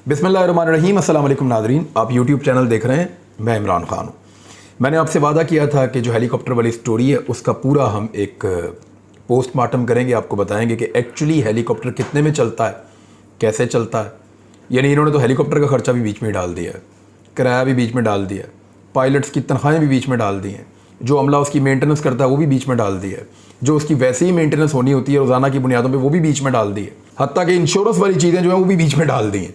बिस्मिल्लाहिर्रहमानिर्रहीम। अस्सलाम वालेकुम नाज़रीन, आप यूट्यूब चैनल देख रहे हैं। मैं इमरान खान हूँ। मैंने आपसे वादा किया था कि जो हेलीकॉप्टर वाली स्टोरी है उसका पूरा हम एक पोस्टमार्टम करेंगे, आपको बताएंगे कि एक्चुअली हेलीकॉप्टर कितने में चलता है, कैसे चलता है। यानी इन्होंने तो हेलीकॉप्टर का ख़र्चा भी बीच में डाल दिया है, किराया भी बीच में डाल दिया है, पायलट्स की तनख्वाहें भी बीच में डाल दी हैं, जो अमला उसकी मेंटेनेंस करता है वो भी बीच में डाल दिया है, जो उसकी वैसे ही मेंटेनेंस होनी होती है रोज़ाना की बुनियादों पे वो भी बीच में डाल दी है, हत्ता कि इंश्योरेंस वाली चीज़ें जो हैं वो भी बीच में डाल दी हैं।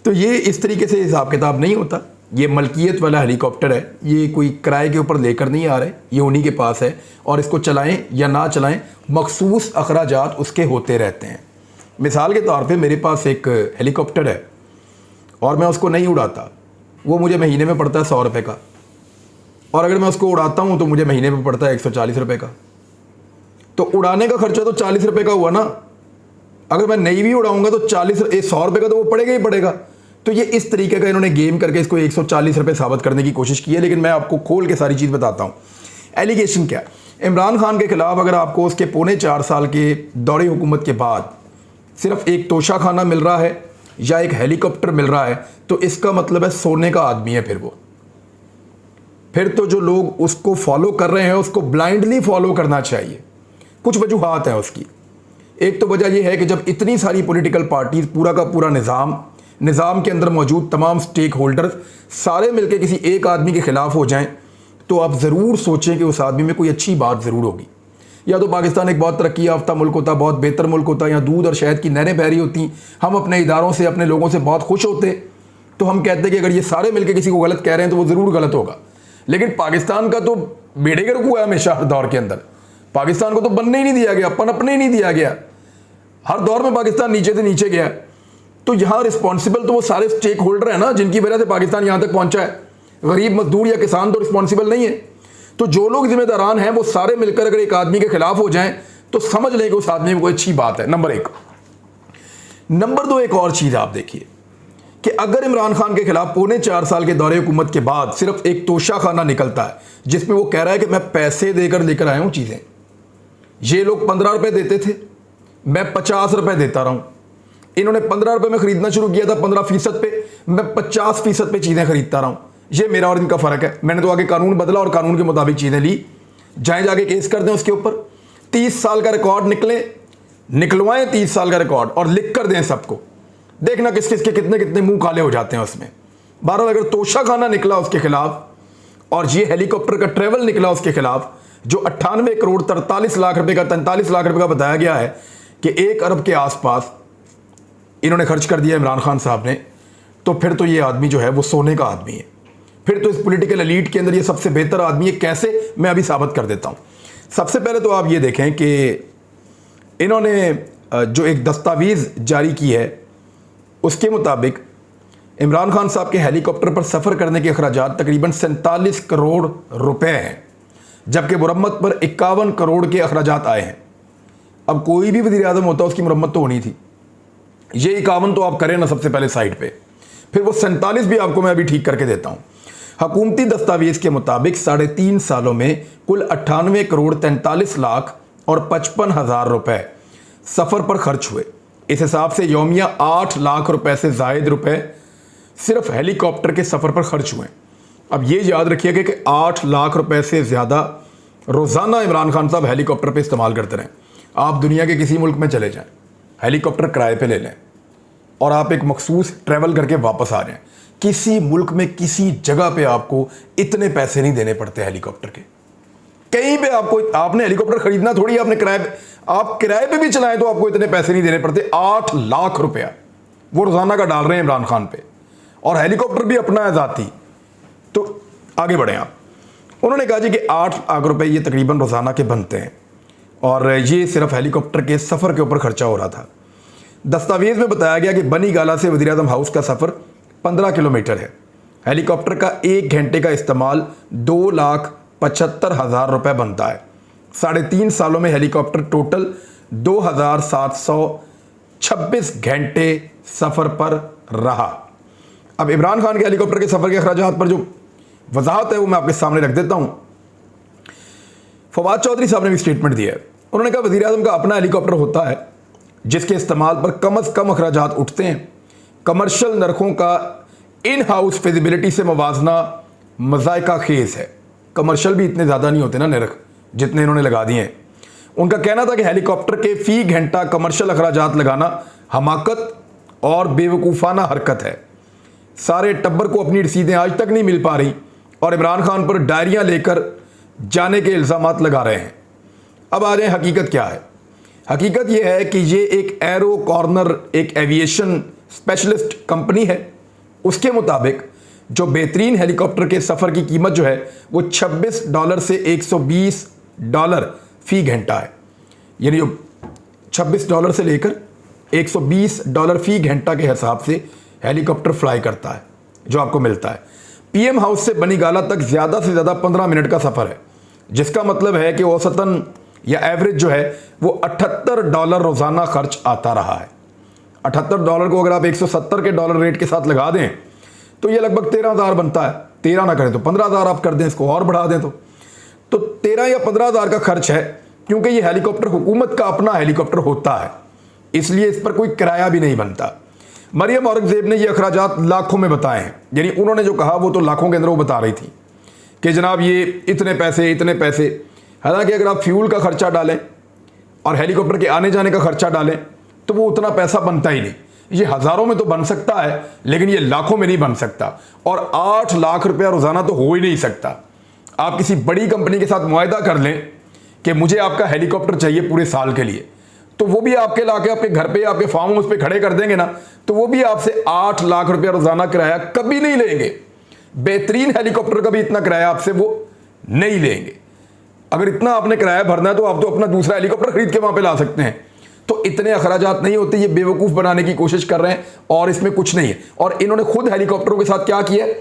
तो ये इस तरीके से हिसाब किताब नहीं होता। ये मलकियत वाला हेलीकॉप्टर है, ये कोई किराए के ऊपर लेकर नहीं आ रहे, ये उन्हीं के पास है और इसको चलाएं या ना चलाएं मखसूस अखराजात उसके होते रहते हैं। मिसाल के तौर पे मेरे पास एक हेलीकॉप्टर है और मैं उसको नहीं उड़ाता, वो मुझे महीने में पड़ता है 100 रुपये का, और अगर मैं उसको उड़ाता हूँ तो मुझे महीने में पड़ता है 140 रुपये का। तो उड़ाने का खर्चा तो 40 रुपये का हुआ ना। अगर मैं नहीं भी उड़ाऊंगा तो 100 रुपये का तो वो पड़ेगा ही पड़ेगा। तो ये इस तरीके का इन्होंने गेम करके इसको 140 रुपये साबित करने की कोशिश की है। लेकिन मैं आपको खोल के सारी चीज़ बताता हूँ। एलिगेशन क्या है इमरान खान के खिलाफ? अगर आपको उसके 4.25 साल के दौरे हुकूमत के बाद सिर्फ एक तोशा खाना मिल रहा है या एक हेलीकॉप्टर मिल रहा है तो इसका मतलब है सोने का आदमी है। फिर तो जो लोग उसको फॉलो कर रहे हैं उसको ब्लाइंडली फॉलो करना चाहिए। कुछ वजूहात हैं उसकी। एक तो वजह यह है कि जब इतनी सारी पॉलिटिकल पार्टीज, पूरा का पूरा निज़ाम के अंदर मौजूद तमाम स्टेक होल्डर्स सारे मिलकर किसी एक आदमी के खिलाफ हो जाएं तो आप ज़रूर सोचें कि उस आदमी में कोई अच्छी बात ज़रूर होगी। या तो पाकिस्तान एक बहुत तरक्की याफ्ता मुल्क होता, बहुत बेहतर मुल्क होता, या दूध और शहद की नहरें बह रही होती, हम अपने इदारों से, अपने लोगों से बहुत खुश होते, तो हम कहते कि अगर ये सारे मिलकर किसी को गलत कह रहे हैं तो वो ज़रूर गलत होगा। लेकिन पाकिस्तान का तो बेड़े गर्क हुआ है हमेशा हर दौर के अंदर। पाकिस्तान को तो बनने ही नहीं दिया गया, पनपने ही नहीं दिया गया। हर दौर में पाकिस्तान नीचे से नीचे गया। तो यहाँ रिस्पॉन्सिबल तो वो सारे स्टेक होल्डर हैं ना, जिनकी वजह से पाकिस्तान यहाँ तक पहुँचा है। गरीब मजदूर या किसान तो रिस्पॉन्सिबल नहीं है। तो जो लोग जिम्मेदारान हैं वो सारे मिलकर अगर एक आदमी के खिलाफ हो जाएं तो समझ लें कि उस आदमी में कोई अच्छी बात है। नंबर 1। नंबर 2, एक और चीज़ आप देखिए कि अगर इमरान खान के खिलाफ 4.25 साल के दौरे हुकूमत के बाद सिर्फ एक तोशा खाना निकलता है जिसमें वो कह रहा है कि मैं पैसे देकर लेकर आया हूँ चीज़ें, ये लोग 15 रुपये देते थे, मैं 50 रुपये देता रहा हूँ। इन्होंने 15 रुपये में खरीदना शुरू किया था 15% पे, मैं 50% पे चीज़ें खरीदता रहा हूँ। ये मेरा और इनका फ़र्क है। मैंने तो आगे कानून बदला और कानून के मुताबिक चीज़ें ली। जाके केस कर दें उसके ऊपर, 30 साल का रिकॉर्ड निकलवाएं 30 साल का रिकॉर्ड और लिख कर दें सबको। देखना किस किस के कितने कितने मुंह काले हो जाते हैं उसमें। बहरहाल अगर तोशा खाना निकला उसके खिलाफ और ये हेलीकॉप्टर का ट्रेवल निकला उसके खिलाफ, जो 98 करोड़ 43 लाख रुपए का 43 लाख रुपए का बताया गया है कि 1 अरब के आसपास इन्होंने खर्च कर दिया इमरान खान साहब ने, तो फिर तो ये आदमी जो है वो सोने का आदमी है। फिर तो इस पॉलिटिकल एलीट के अंदर ये सबसे बेहतर आदमी है। कैसे, मैं अभी साबित कर देता हूँ। सबसे पहले तो आप ये देखें कि इन्होंने जो एक दस्तावेज़ जारी की है उसके मुताबिक इमरान खान साहब के हेलीकॉप्टर पर सफ़र करने के अखराजात तकरीबन 47 करोड़ रुपए हैं, जबकि मुरम्मत पर 51 करोड़ के अखराजात आए हैं। अब कोई भी वज़ीर आज़म होता उसकी मुरम्मत तो होनी थी। ये 51 तो आप करें ना सबसे पहले साइड पे, फिर वो 47 भी आपको मैं अभी ठीक करके देता हूँ। हुकूमती दस्तावेज़ के मुताबिक 3.5 सालों में कुल 98 करोड़ 43 लाख और 55 हज़ार रुपए सफ़र पर खर्च हुए। इस हिसाब से यौमिया 8 लाख रुपए से ज़ायद रुपए सिर्फ हेलीकॉप्टर के सफ़र पर खर्च हुए। अब ये याद रखिएगा कि 8 लाख रुपए से ज़्यादा रोज़ाना इमरान खान साहब हेलीकॉप्टर पे इस्तेमाल करते रहें। आप दुनिया के किसी मुल्क में चले जाएं, हेलीकॉप्टर किराए पे ले लें और आप एक मखसूस ट्रैवल करके वापस आ जाएं, किसी मुल्क में किसी जगह पे आपको इतने पैसे नहीं देने पड़ते हेलीकॉप्टर के। कहीं पे आपने हेलीकॉप्टर खरीदना थोड़ी, आपने आप किराए पे भी चलाएं तो आपको इतने पैसे नहीं देने पड़ते। 8 लाख रुपया वो रोजाना का डाल रहे हैं इमरान खान पे, और हेलीकॉप्टर भी अपना है जाती। तो आगे बढ़े आप। उन्होंने कहा जी कि 8 लाख रुपए ये तकरीबन रोजाना के बनते हैं, और ये सिर्फ हेलीकॉप्टर के सफ़र के ऊपर खर्चा हो रहा था। दस्तावेज़ में बताया गया कि बनी गाला से वज़ीर आज़म हाउस का सफ़र 15 किलोमीटर है। हेलीकॉप्टर का 1 घंटे का इस्तेमाल 2,75,000 रुपये बनता है। 3.5 सालों में हेलीकॉप्टर टोटल 2,726 घंटे सफ़र पर रहा। अब इमरान खान के हेलीकॉप्टर के सफ़र के अखराजात पर जो वजाहत है वो मैं आपके सामने रख देता हूँ। फवाद चौधरी साहब ने भी स्टेटमेंट दिया है। उन्होंने कहा वज़ीर आज़म का अपना हेलीकॉप्टर होता है जिसके इस्तेमाल पर कम अज़ कम अखराजात उठते हैं। कमर्शियल नरखों का इन हाउस फिजिबिलिटी से मवाजना मजायका खेज है। कमर्शियल भी इतने ज़्यादा नहीं होते ना नरख जितने इन्होंने लगा दिए हैं। उनका कहना था कि हेलीकॉप्टर के फी घंटा कमर्शियल अखराजात लगाना हमाकत और बेवकूफ़ाना हरकत है। सारे टब्बर को अपनी रसीदें आज तक नहीं मिल पा रही और इमरान खान पर डायरियां लेकर जाने के इल्ज़ामात लगा रहे हैं। अब आ जाए हकीकत क्या है। हकीकत यह है कि ये एक एरो कॉर्नर एक एविएशन स्पेशलिस्ट कंपनी है। उसके मुताबिक जो बेहतरीन हेलीकॉप्टर के सफ़र की कीमत जो है वो $26 से $120 फी घंटा है। यानी जो $26 से लेकर $120 फी घंटा के हिसाब से हेलीकॉप्टर फ्लाई करता है जो आपको मिलता है। पीएम हाउस से बनीगाला तक ज़्यादा से ज़्यादा 15 मिनट का सफ़र है, जिसका मतलब है कि औसतन या एवरेज जो है वो $78 रोज़ाना खर्च आता रहा है। $78 को अगर आप 170 के डॉलर रेट के साथ लगा दें तो ये लगभग 13,000 बनता है। 13 ना करें तो 15,000 आप कर दें, इसको और बढ़ा दें तो 13 या 15,000 का खर्च है, क्योंकि ये हेलीकॉप्टर हुकूमत का अपना हेलीकॉप्टर होता है, इसलिए इस पर कोई किराया भी नहीं बनता। मरियम औरंगजेब ने ये अखराजात लाखों में बताए हैं। यानी उन्होंने जो कहा वो तो लाखों के अंदर वो बता रही थी कि जनाब ये इतने पैसे। हालांकि अगर आप फ्यूल का खर्चा डालें और हेलीकॉप्टर के आने जाने का खर्चा डालें तो वो उतना पैसा बनता ही नहीं। ये हज़ारों में तो बन सकता है, लेकिन ये लाखों में नहीं बन सकता। और 8 लाख रुपया रोज़ाना तो हो ही नहीं सकता। आप किसी बड़ी कंपनी के साथ मुआहदा कर लें कि मुझे आपका हेलीकॉप्टर चाहिए पूरे साल के लिए, तो वो भी आपके लाके आपके घर पे आपके फार्म हाउस पे खड़े कर देंगे ना, तो वो भी आपसे 8 लाख रुपया रोज़ाना किराया कभी नहीं लेंगे। बेहतरीन हेलीकॉप्टर का भी इतना किराया आपसे वो नहीं लेंगे। अगर इतना आपने किराया भरना है तो आप तो अपना दूसरा हेलीकॉप्टर खरीद के वहां पे ला सकते हैं। तो इतने अखराजात नहीं होते। ये बेवकूफ़ बनाने की कोशिश कर रहे हैं और इसमें कुछ नहीं है। और इन्होंने खुद हेलीकॉप्टरों के साथ क्या किया है,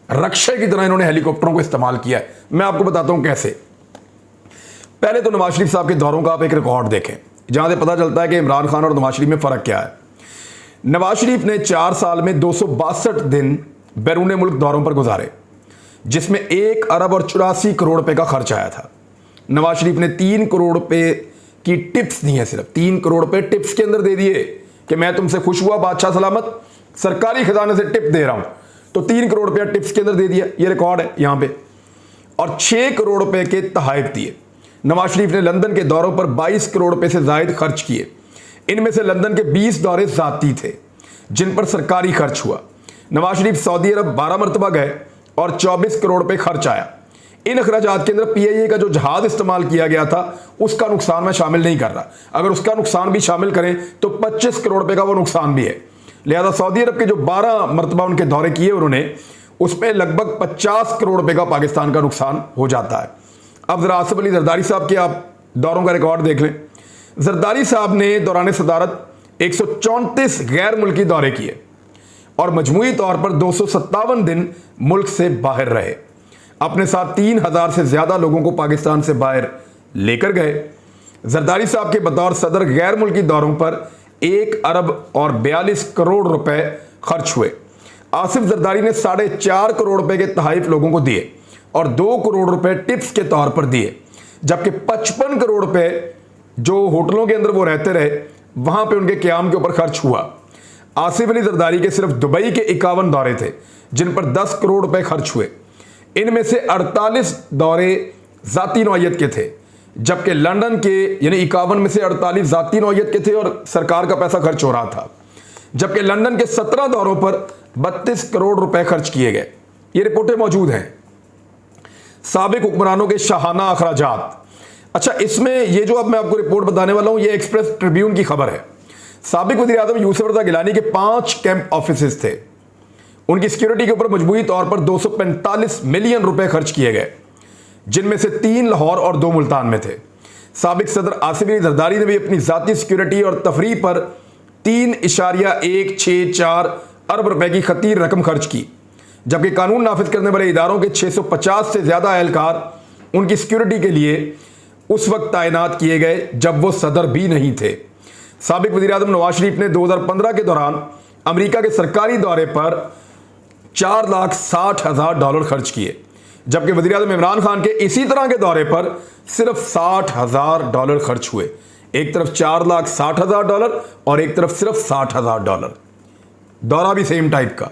रक्षा की तरह इन्होंने हेलीकॉप्टरों को इस्तेमाल किया है। मैं आपको बताता हूं कैसे। पहले तो नवाज शरीफ साहब के दौरों का आप एक रिकॉर्ड देखें, जहां से पता चलता है कि इमरान खान और नवाज शरीफ में फ़र्क क्या है। नवाज शरीफ ने 4 साल में 262 दिन बैरून मुल्क दौरों पर गुजारे, जिसमें 1 अरब और 84 करोड़ रुपए का खर्च आया था। नवाज शरीफ ने 3 करोड़ रुपए की टिप्स दी हैं, सिर्फ 3 करोड़ रुपए टिप्स के अंदर दे दिए कि मैं तुमसे खुश हुआ बादशाह सलामत, सरकारी खजाने से टिप दे रहा हूं। तो 3 करोड़ रुपया टिप्स के अंदर दे दिया, ये रिकॉर्ड है यहां पे। और 6 करोड़ रुपए के तहाइफ दिए। नवाज शरीफ ने लंदन के दौरों पर 22 करोड़ रुपए से जायद खर्च किए। इनमें से लंदन के 20 दौरे जाती थे जिन पर सरकारी खर्च हुआ। नवाज शरीफ सऊदी अरब 12 मरतबा गए और 24 करोड़ रुपए खर्च आया। इन अखराजात के अंदर पीआईए का जो जहाज इस्तेमाल किया गया था उसका नुकसान मैं शामिल नहीं कर रहा। अगर उसका नुकसान भी शामिल करें तो 25 करोड़ रुपए का वो नुकसान भी है। लिहाजा सऊदी अरब के जो 12 मरतबा उनके दौरे किए उन्होंने, उसमें लगभग 50 करोड़ रुपए का पाकिस्तान का नुकसान हो जाता है। अब जरा आसिफ अली जरदारी साहब के आप दौरों का रिकॉर्ड देख लें। जरदारी साहब ने दौरान सदारत 134 गैर मुल्की दौरे किए और मजमूई तौर पर 257 दिन मुल्क से बाहर रहे। अपने साथ 3000 से ज्यादा लोगों को पाकिस्तान से बाहर लेकर गए। जरदारी साहब के बतौर सदर गैर मुल्की दौरों पर 1 अरब और 42 करोड़ रुपए खर्च हुए। आसिफ जरदारी ने 4.5 करोड़ रुपए के तहाइफ लोगों को दिए और 2 करोड़ रुपए टिप्स के तौर पर दिए, जबकि 55 करोड़ रुपए जो होटलों के अंदर वो रहते रहे वहां पे उनके क्याम के ऊपर खर्च हुआ। आसिफ अली जरदारी के सिर्फ दुबई के 51 दौरे थे जिन पर 10 करोड़ रुपए खर्च हुए। इनमें से 48 दौरे जाती नौयत के थे, जबकि लंदन के यानी 51 में से 48 जाती नौयत के थे और सरकार का पैसा खर्च हो रहा था, जबकि लंदन के 17 दौरों पर 32 करोड़ रुपए खर्च किए गए। ये रिपोर्टें मौजूद हैं। साबिक हुक्मरानों के शाहाना अखराजात। अच्छा, इसमें ये जो अब मैं आपको रिपोर्ट बताने वाला हूं, ये एक्सप्रेस ट्रिब्यून की खबर है। साबिक वज़ीर आज़म यूसुफ रज़ा गिलानी के 5 कैंप ऑफिसेस थे। उनकी सिक्योरिटी के ऊपर मजबूरी तौर पर 245 मिलियन रुपए खर्च किए गए, जिनमें से 3 लाहौर और 2 मुल्तान में थे। साबिक सदर आसिफ अली जरदारी ने भी अपनी जाती सिक्योरिटी और तफरीह पर 3.164 अरब रुपए की खतीर रकम खर्च की, जबकि कानून नाफिज करने वाले इदारों के 650 से ज्यादा एहलकार उनकी सिक्योरिटी के लिए उस वक्त तैनात किए गए जब वो सदर भी नहीं थे। साबिक वज़ीर आज़म नवाज शरीफ ने 2015 के दौरान अमेरिका के सरकारी दौरे पर $4,60,000 खर्च किए, जबकि वज़ीर आज़म इमरान खान के इसी तरह के दौरे पर सिर्फ $60,000 खर्च हुए। एक तरफ $4,60,000 और एक तरफ सिर्फ $60,000। दौरा भी सेम टाइप का।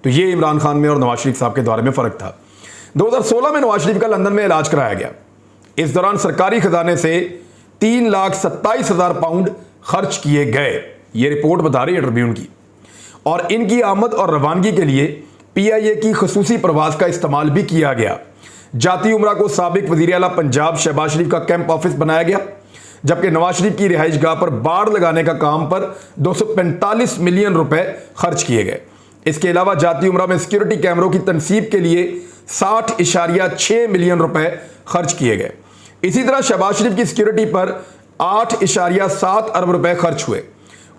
तो ये इमरान खान में और नवाज शरीफ साहब के दौरे में फ़र्क था। 2016 में नवाज शरीफ का लंदन में इलाज कराया गया। इस दौरान सरकारी खजाने से 3,27,000 पाउंड खर्च किए गए, ये रिपोर्ट बता रही है ट्रिब्यून की। और इनकी आमद और रवानगी के लिए PIA की खसूसी प्रवास का इस्तेमाल भी किया गया। जाती उमरा को साबिक वज़ीर आला पंजाब शहबाज शरीफ का कैंप ऑफिस बनाया गया, जबकि नवाज शरीफ की रिहाइश गाह पर बाड़ लगाने का काम पर 245 मिलियन रुपए खर्च किए गए। इसके अलावा जाती उमरा में सिक्योरिटी कैमरों की तनसीब के लिए 60.6 मिलियन रुपए खर्च किए गए। इसी तरह शहबाज शरीफ की सिक्योरिटी पर 8.7 अरब रुपए खर्च हुए।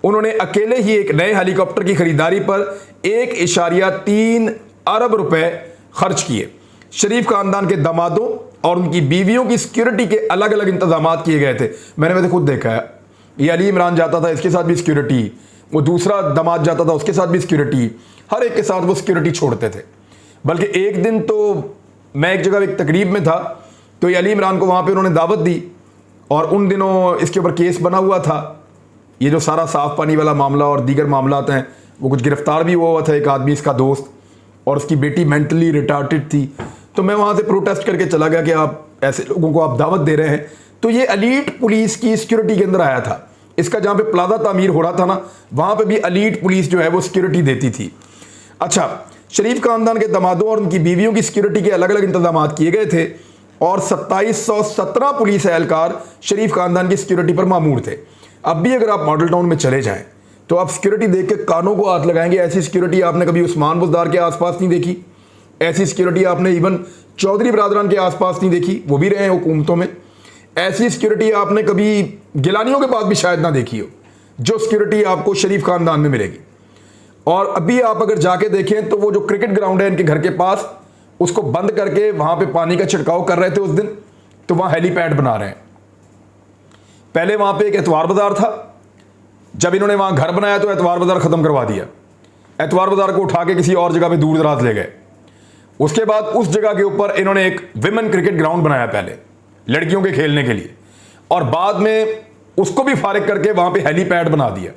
उन्होंने अकेले ही एक नए हेलीकॉप्टर की खरीदारी पर 1.3 अरब रुपए खर्च किए। शरीफ खानदान के दामादों और उनकी बीवियों की सिक्योरिटी के अलग अलग इंतजाम किए गए थे। मैंने खुद देखा है, ये अली इमरान जाता था, इसके साथ भी सिक्योरिटी, वो दूसरा दामाद जाता था, उसके साथ भी सिक्योरिटी, हर एक के साथ वो सिक्योरिटी छोड़ते थे। बल्कि एक दिन तो मैं एक जगह एक तकरीब में था, तो ये अली इमरान को वहाँ पे उन्होंने दावत दी और उन दिनों इसके ऊपर केस बना हुआ था। ये जो सारा साफ पानी वाला मामला और दीगर मामला हैं, वो कुछ गिरफ्तार भी हुआ था एक आदमी, इसका दोस्त, और उसकी बेटी मेंटली रिटार्टेड थी। तो मैं वहाँ से प्रोटेस्ट करके चला गया कि आप ऐसे लोगों को आप दावत दे रहे हैं। तो ये एलीट पुलिस की सिक्योरिटी के अंदर आया था। इसका जहाँ पे प्लाजा तामीर हो रहा था ना, वहाँ पे भी एलीट पुलिस जो है वो सिक्योरिटी देती थी। अच्छा, शरीफ खानदान के दामादों और उनकी बीवियों की सिक्योरिटी के अलग अलग इंतजाम किए गए थे और 2717 पुलिस एहलकार शरीफ खानदान की सिक्योरिटी पर मामूर थे। अब भी अगर आप मॉडल टाउन में चले जाएं तो आप सिक्योरिटी देख के कानों को हाथ लगाएंगे। ऐसी सिक्योरिटी आपने कभी उस्मान बुज़दार के आसपास नहीं देखी, ऐसी सिक्योरिटी आपने इवन चौधरी बरादरान के आसपास नहीं देखी, वो भी रहे हुकूमतों में। ऐसी सिक्योरिटी आपने कभी गिलानियों के पास भी शायद ना देखी हो, जो सिक्योरिटी आपको शरीफ खानदान में मिलेगी। और अभी आप अगर जाके देखें तो वो जो क्रिकेट ग्राउंड है इनके घर के पास, उसको बंद करके वहां पे पानी का छिड़काव कर रहे थे उस दिन, तो वहां हेलीपैड बना रहे हैं। पहले वहां पे एक एतवार बाजार था, जब इन्होंने वहां घर बनाया तो एतवार बाजार खत्म करवा दिया, एतवार बाजार को उठा के किसी और जगह पे दूर दराज ले गए। उसके बाद उस जगह के ऊपर इन्होंने एक विमेन क्रिकेट ग्राउंड बनाया पहले लड़कियों के खेलने के लिए, और बाद में उसको भी फारिग करके वहां पे हेलीपैड बना दिया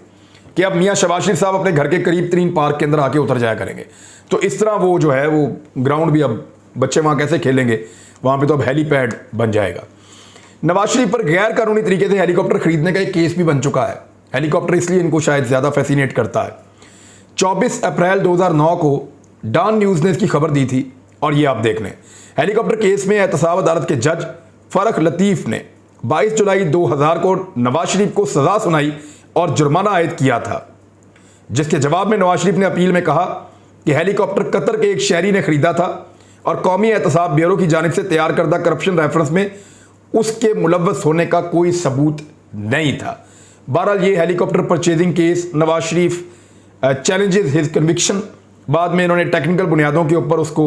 कि अब मियां शहबाज शरीफ साहब अपने घर के करीब तरीन पार्क के अंदर आके उतर जाया करेंगे। तो इस तरह वो जो है वो ग्राउंड भी अब बच्चे वहां कैसे खेलेंगे, वहां पे तो अब हेलीपैड बन जाएगा। नवाज शरीफ पर गैर कानूनी तरीके से हेलीकॉप्टर खरीदने का एक केस भी बन चुका है। हेलीकॉप्टर इसलिए इनको शायद ज्यादा फैसिनेट करता है। 24 अप्रैल 2009 को डॉन न्यूज ने इसकी खबर दी थी और ये आप देख लें। हेलीकॉप्टर केस में एहतसाब अदालत के जज फरख लतीफ ने 22 जुलाई 2000 को नवाज शरीफ को सजा सुनाई और जुर्माना आयद किया था, जिसके जवाब में नवाज शरीफ ने अपील में कहा कि हेलीकॉप्टर कतर के एक शहरी ने खरीदा था और कौमी एहतसाब ब्यूरो की जानिब से तैयार करदा करप्शन रेफरेंस में उसके मुलव्वस होने का कोई सबूत नहीं था। बहरहाल ये helicopter purchasing case Nawaz Sharif challenges his conviction, बाद में इन्होंने टेक्निकल बुनियादों के ऊपर उसको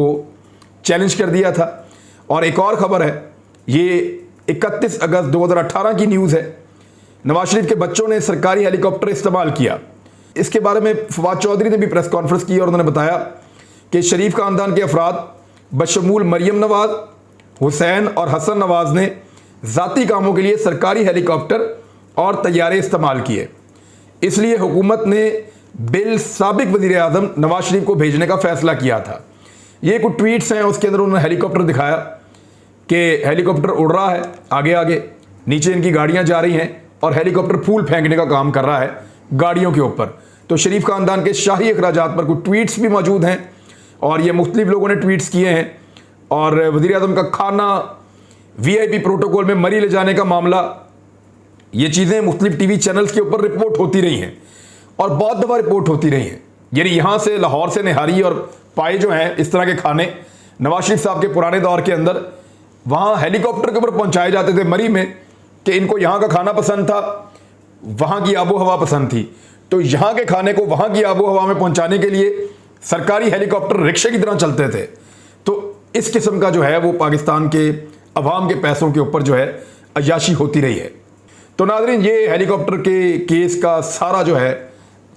चैलेंज कर दिया था। और एक और खबर है, ये 31 अगस्त 2018 की न्यूज़ है। नवाज शरीफ के बच्चों ने सरकारी हेलीकॉप्टर इस्तेमाल किया। इसके बारे में फवाद चौधरी ने भी प्रेस कॉन्फ्रेंस की और उन्होंने बताया कि शरीफ खानदान के अफराद बशमूल मरियम नवाज, हुसैन और हसन नवाज ने ज़ाती कामों के लिए सरकारी हेलीकॉप्टर और तैयारे इस्तेमाल किए। इसलिए हुकूमत ने बिल साबिक वज़ीर आज़म नवाज शरीफ को भेजने का फैसला किया था। ये कुछ ट्वीट्स हैं, उसके अंदर उन्होंने हेलीकॉप्टर दिखाया कि हेलीकॉप्टर उड़ रहा है आगे आगे, नीचे इनकी गाड़ियां जा रही हैं और हेलीकॉप्टर फूल फेंकने का काम कर रहा है गाड़ियों के ऊपर। तो शरीफ खानदान के शाही अखराजात पर कुछ ट्वीट्स भी मौजूद हैं और ये मुख्तलिफ लोगों ने ट्वीट्स किए हैं। और वज़ीर आज़म का खाना, VIP प्रोटोकॉल में मरी ले जाने का मामला, ये चीज़ें मुख्तलिफ TV चैनल्स के ऊपर रिपोर्ट होती रही हैं और बहुत दफ़ा रिपोर्ट होती रही हैं। यानी यहाँ से लाहौर से निहारी और पाए जो हैं इस तरह के खाने नवाज शरीफ साहब के पुराने दौर के अंदर वहाँ हेलीकॉप्टर के ऊपर पहुँचाए जाते थे मरी में, कि इनको यहाँ का खाना पसंद था, वहाँ की आबो हवा पसंद थी। तो यहाँ के खाने को वहाँ की आबो हवा में पहुँचाने के लिए सरकारी हेलीकॉप्टर रिक्शे की तरह चलते थे। तो इस किस्म का जो है वो पाकिस्तान के अवाम के पैसों के ऊपर जो है अय्याशी होती रही है। तो नाज़रीन, ये हेलीकॉप्टर के केस का सारा जो है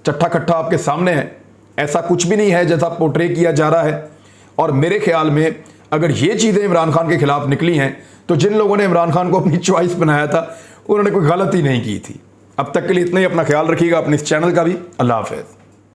चट्ठा कट्ठा आपके सामने है। ऐसा कुछ भी नहीं है जैसा पोर्ट्रे किया जा रहा है। और मेरे ख्याल में अगर ये चीज़ें इमरान खान के खिलाफ निकली हैं तो जिन लोगों ने इमरान खान को अपनी चॉइस बनाया था उन्होंने कोई गलती नहीं की थी। अब तक के लिए इतना ही। अपना ख्याल रखिएगा, अपने इस चैनल का भी। अल्लाह हाफ़िज़।